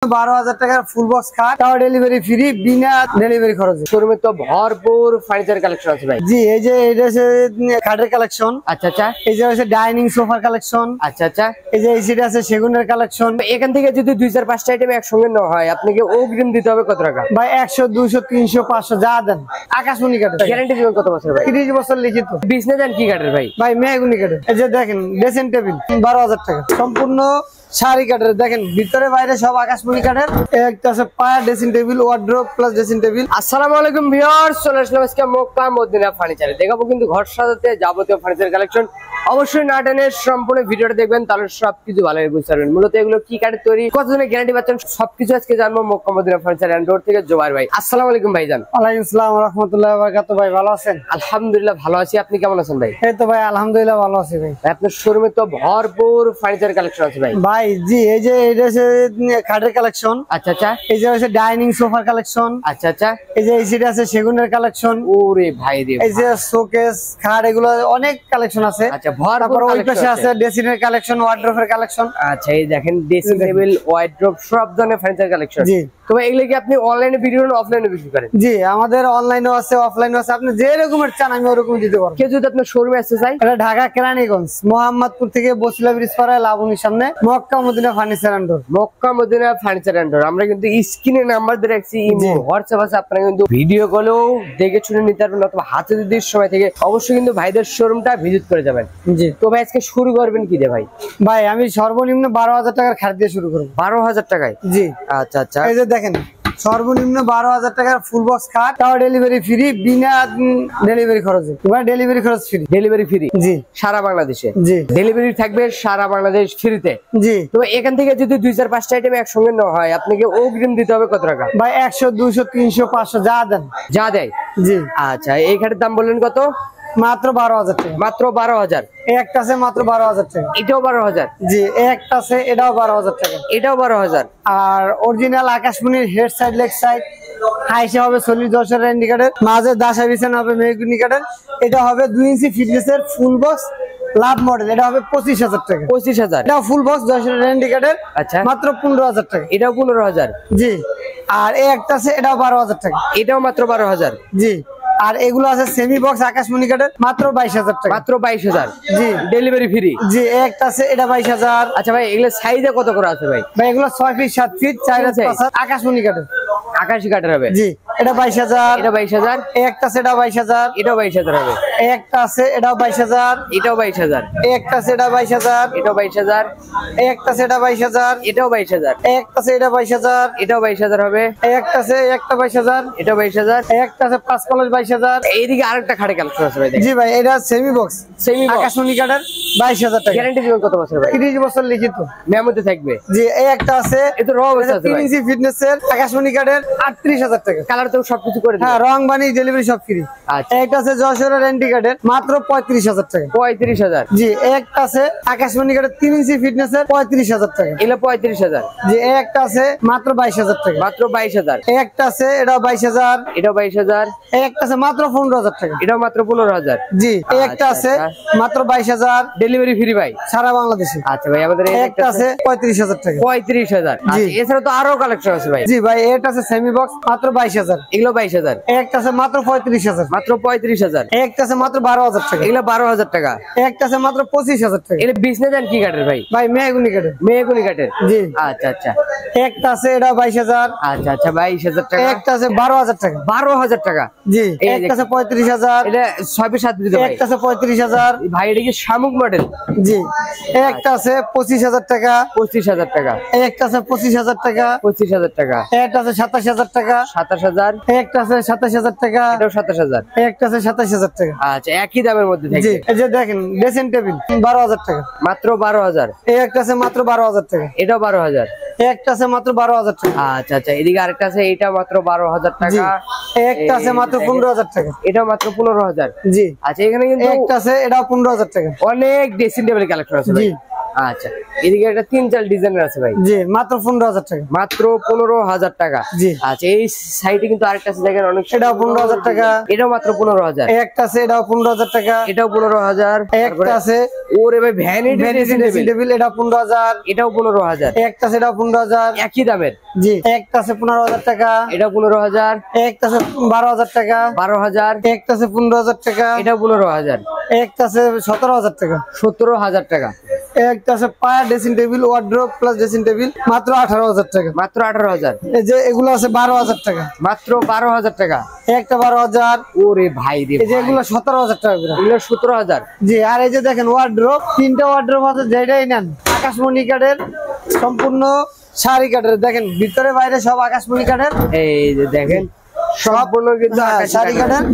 12,000 টাকার ফুল বক্স খাট, তাও ডেলিভারি ফ্রি, বিনা ডেলিভারি খরচে। শোরুমে তো ভরপুর ফার্নিচার কালেকশন আছে ভাই। জি, এই যে এটা হচ্ছে খাটের কালেকশন। আচ্ছা আচ্ছা, এই যে হচ্ছে ডাইনিং সোফার কালেকশন। আচ্ছা আচ্ছা, এই যে এই সিট আছে সেগুনের কালেকশন। এখান থেকে যদি 2-4-5টা আইটেম একসঙ্গে নেওয়া হয় আপনাকে অগ্রিম দিতে হবে কত টাকা ভাই? 100, 200, 300, 500 যা দেন। আকাশমণি কাঠের গ্যারান্টি দিবেন কত বছর ভাই? 30 বছর লিখিত। বিজনেস দেন কি কাঠের ভাই? ভাই মেহগুনি কাঠের। এই যে দেখেন ড্রেসিং টেবিল 12,000 টাকা, সম্পূর্ণ শাড়ি কাঠের। দেখেন ভিতরে বাইরে সব আকাশমণি কাঠের। একটা আছে পায়া dressing table, wardrobe plus dressing table. আসসালামু আলাইকুম ভিউয়ার্স, চলে আসলাম আজকে মক্কা মদিনা ফার্নিচারে। দেখাবো কিন্তু ঘর সাজাতে যাবতীয় ফার্নিচার কালেকশন। অবশ্যই না টেনে সম্পূর্ণ ভিডিওটা দেখবেন, তাহলে সবকিছু ভালো বুঝতে পারবেন। মূলত এগুলো কি কাঠের তৈরি, কতদিনের গ্যারান্টি পাচ্ছেন, সবকিছু আজকে জানবো Mecca Medina furniture and road থেকে জোবাইর ভাই। আসসালামু আলাইকুম ভাইজান। ওয়ালাইকুম আসসালাম ওয়া রাহমাতুল্লাহি ওয়া বারাকাতুহু। ভাই ভালো আছেন? আলহামদুলিল্লাহ ভালো আছি, আপনি কেমন আছেন ভাই? এই তো ভাই আলহামদুলিল্লাহ ভালো আছি ভাই। আপনার শোরুমে তো ভরপুর ফার্নিচার কালেকশন আছে ভাই। ভাই জি, এই যে এটা হচ্ছে খাটের কালেকশন। আচ্ছা আচ্ছা, এই যে হচ্ছে ডাইনিং সোফার কালেকশন। আচ্ছা আচ্ছা, এই যে এই সিট আছে সেগুনের কালেকশন। ওরে ভাই রে, এই যে শোকেস খাট, এগুলো অনেক কালেকশন আছে। আচ্ছা, ভরপুর ওই পাশে আছে ড্রেসিং এর কালেকশন, ওয়ার্ড্রোবের কালেকশন। আচ্ছা, এই দেখেন ড্রেসিং টেবিল, ওয়ার্ড্রোব সব ধরনের ফার্নিচার কালেকশন। জি, তো এগুলো কি আপনি অনলাইনে ভিডিও না অফলাইনে বিক্রি করেন? জি, আমাদের অনলাইনও আছে অফলাইনও আছে। আপনি যে রকমের চান আমি ওরকম দিতে পারবো। কেউ যদি আপনার শোরুমে আসতে চাই? এটা ঢাকা কেরানীগঞ্জ, মোহাম্মদপুর থেকে বসিলা ব্রিজ পাড়ায় লাবণীর সামনে Mecca Medina furniture and door. Mecca Medina furniture and door. আমরা কিন্তু স্ক্রিনে নাম্বার দিয়ে রাখছি, ইমো হোয়াটসঅ্যাপ আছে, আপনারা কিন্তু ভিডিও কলেও দেখে শুনে নিতে পারবেন, অথবা হাতে যদি সময় থেকে অবশ্যই কিন্তু ভাইদের শোরুমটা ভিজিট করে যাবেন। জি, তো ভাই আজকে শুরু করবেন কি দিয়ে ভাই? ভাই আমি সর্বনিম্ন 12,000 টাকার খাট দিয়ে শুরু করবো। 12,000 টাকায়? জি, আচ্ছা আচ্ছা, এই যে দেখেন সর্বনিম্ন 12,000 টাকার ফুল বক্স খাট, তাও ডেলিভারি ফ্রি, বিনা ডেলিভারি খরচে। ডেলিভারি খরচ ফ্রি। Delivery free? জি, সারা বাংলাদেশে। জি, ডেলিভারি থাকবে সারা বাংলাদেশ ফ্রিতে। জি। তো এখান থেকে যদি 2-4-5টা আইটেম একসঙ্গে নেওয়া হয় আপনাকে অগ্রিম দিতে হবে কত টাকা ভাই? 100, 200, 300, 500 যা দেন। যা দেয়? জি। আচ্ছা, এই খাটের দাম বললেন কত? মাত্র 12,000 টাকা। মাত্র 12,000? এই একটা আছে মাত্র 12,000 টাকা। এটাও 12,000? জি, এই একটা আছে এটাও 12,000 টাকা। এটাও 12,000? আর অরিজিনাল আকাশমণির হেড সাইড লেগ সাইড হাইসে হবে 40-10 ইন্ডিকেটর, মাঝে দাসা বিছানা হবে মেহগুনিকেটর। এটা হবে 2 ইঞ্চি ফিটনেসের ফুল বক্স লাভ মডেল। এটা হবে 25,000 টাকা। 25,000? এটা ফুল বক্স 10 ইন্ডিকেটর। আচ্ছা, মাত্র 15,000 টাকা। এটাও 15,000? জি। আর এই একটা আছে এটাও 12,000 টাকা। এটাও মাত্র 12,000? জি। আর এগুলো আছে সেমি বক্স আকাশমণি কাঠের, মাত্র 22,000 টাকা। মাত্র 22,000? জি। Delivery free? জি, একটা আছে এটা 22,000। আচ্ছা ভাই, এগুলো সাইজে কত করে আছে ভাই? ভাই এগুলো 6 ফিট 7 ফিট 4 5 আকাশমণি কাঠের। আকাশি কাঠের হবে? জি, এটা 22,000। এটা 22,000? একটা আছে এটা 22,000। এটাও 22,000 হবে? একটা আছে এটাও 22,000। এটাও 22,000? একটা আছে এটা 22,000। এটাও 22,000? একটা আছে এটা 22,000। এটাও 22,000? একটা আছে এটা 22,000। এটাও 22,000 হবে? একটা আছে একটা 22,000। এটাও 22,000? একটা আছে 5 কলস 22,000। এইদিকে আরেকটা খাটে কালেকশন আছে ভাই। জি ভাই, এটা সেমি বক্স সেমি আকাশমণি কাঠের, 22,000 টাকা। গ্যারান্টি দিবেন কত বছর ভাই? 30 বছর লিখিত। মেমোতে থাকবে? জি, এই একটা আছে এটা র অবস্থা আছে 3 ভাই। ইঞ্চি ফিটনেসের আকাশমণি কাঠের, 38,000 টাকা। কালার তো সবকিছু করে হ্যাঁ, দিবেন? রং বানি ডেলিভারি সব ফ্রি। আচ্ছা, একটা আছে যশোরের এন্টি কাঠের, মাত্র 35,000 টাকা। 35,000? জি, একটা আছে আকাশমণি কাঠের 3 ইঞ্চি ফিটনেসের, 35,000 টাকা। এগুলো 35,000? জি, একটা আছে মাত্র 22,000 টাকা। মাত্র 22,000? একটা আছে এটাও 22,000। এটাও 22,000? একটা আছে মাত্র 15,000 টাকা। এটাও মাত্র 15,000? জি, একটা আছে মাত্র 22,000। ডেলিভারি ফ্রি ভাই সারা বাংলাদেশে। আচ্ছা ভাই, আমাদের একটা আছে 35,000 টাকা। 35,000? জি। এছাড়া তো আরো কালেকশন আছে ভাই? জি ভাই, এটা আছে সেমি বক্স মাত্র 22,000। এগুলো 22,000? একটা আছে মাত্র 35,000। মাত্র 35,000? একটা আছে মাত্র 12,000 টাকা। এগুলো 12,000 টাকা? একটা আছে মাত্র 25,000 টাকা। এগুলো বিজনেস দেন কি কাঠের ভাই? ভাই মেহগুনি কাঠের। মেহগুনি কাঠের? জি। আচ্ছা আচ্ছা, একটা আছে এটা 22,000। আচ্ছা আচ্ছা, 22,000 টাকা? একটা আছে 12,000 টাকা। 12,000 টাকা? জি। এই একটা আছে 35,000। এটা 6/7 দিতে ভাই? একটা আছে 35,000। ভাই এটা কি শামুক মডেল? জি। একটা আছে 25,000 টাকা। 25,000 টাকা? একটা আছে 25,000 টাকা। 25,000 টাকা? একটা আছে 27,000 টাকা। 27,000? একটা আছে 27,000 টাকা। এটাও 27,000? একটা আছে 27,000 টাকা। আচ্ছা, একই দামের মধ্যে জি, থাকবে? এই যে দেখেন ড্রেসিং টেবিল 12,000 টাকা। মাত্র 12,000? একটা আছে মাত্র 12,000 টাকা। এটাও 12,000? একটা আছে মাত্র 12,000 টাকা। আচ্ছা আচ্ছা, এদিকে আরেকটা আছে, এটা মাত্র 12,000 জি। টাকা। একটা আছে মাত্র 15,000 টাকা। এটাও মাত্র 15,000? জি। আচ্ছা, এখানে কিন্তু একটা আছে এটাও 15,000 টাকা। অনেক ড্রেসিং টেবিল কালেকশন আছে ভাই। জি। আচ্ছা, এদিকে একটা 3-4 ডিজাইনের আছে ভাই। জি, মাত্র 15,000 টাকা। মাত্র 15,000 টাকা। জি। আচ্ছা, এই সাইডে কিন্তু আরেকটা আছে দেখেন, অনেক, এটাও 15,000 টাকা। এটাও মাত্র 15,000। এই একটা আছে, এটাও 15,000 টাকা। এটাও 15,000। এই একটা আছে, ওরে ভাই ভ্যানিটি ড্রেসিং টেবিল, এটা 15,000। এটাও 15,000। এই একটা আছে, এটাও 15,000। একই দামের। জি। এই একটা আছে 15,000 টাকা। এটাও 15,000। এই একটা আছে 12,000 টাকা। 12,000। এই একটা আছে 15,000 টাকা। এটাও 15,000। এই একটা আছে 17,000 টাকা। 17,000 টাকা। এই একটা আছে পায়া dressing table, wardrobe plus dressing table, মাত্র 18,000 টাকা। মাত্র 18,000। এই যে এগুলো আছে 12,000 টাকা। মাত্র 12,000 টাকা। এই একটা 12,000। ওরে ভাই রে, এই যে এগুলো 17,000 টাকা করে। এগুলো 17,000। জি। আর এই যে দেখেন ওয়ার্ড্রোব, 3টা ওয়ার্ড্রোব আছে, যেটাই নেন আকাশমণি কাঠের, সম্পূর্ণ শাড়ি কাঠের। দেখেন ভিতরে বাইরে সব আকাশমণি কাঠের। এই যে দেখেন সম্পূর্ণ কিন্তু শাড়ি কাঠের।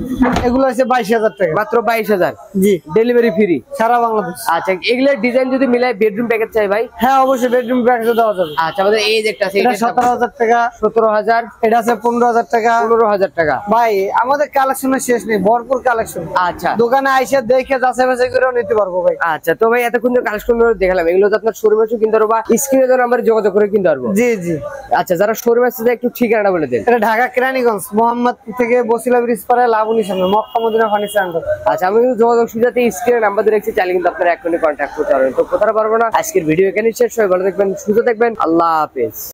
এগুলো হচ্ছে 22,000 টাকা। মাত্র 22,000। জি। ডেলিভারি ফ্রি সারা বাংলাদেশ। আচ্ছা, এগুলো ডিজাইন যদি মিলাই বেডরুম প্যাকেজ চাই ভাই? হ্যাঁ, অবশ্যই বেডরুম প্যাকেজে দেওয়া যাবে। আচ্ছা, আমাদের এই যে একটা আছে, এটা 17,000 টাকা। 17,000। এটা আছে 15,000 টাকা। 15,000 টাকা। ভাই আমাদের কালেকশনের শেষ নেই, ভরপুর কালেকশন। আচ্ছা, দোকানে আইসা দেখে যাচাই বাছাই করেও নিতে পারবো ভাই। আচ্ছা, তো ভাই এতক্ষণ কালেকশন দেখালাম, এগুলো তো আপনার শোরুমে কিনতে পারবো বা স্ক্রিনে দেওয়া নাম্বারে যোগাযোগ করে কিনতে পারবো? জি জি। আচ্ছা, যারা শোরুমে আসছে একটু ঠিকানাটা বলে দেন। এটা ঢাকা কেরানীগঞ্জ, মোহাম্মদপুর থেকে বসিলা ব্রিজ পারে লাবণীর সামনে, মক্কা মদিনা ফার্নিচার সেন্টার। আচ্ছা, আমি কিন্তু যোগাযোগ সুবিধাতে স্ক্রিনে নাম্বার দিয়ে রেখেছি, চাইলে কিন্তু আপনারা এখনই কন্ট্যাক্ট করতে পারবেন। তো কোথাও পারবো না, আজকের ভিডিও এখানেই শেষ। সবাই ভালো থাকবেন, সুস্থ থাকবেন, আল্লাহ হাফেজ।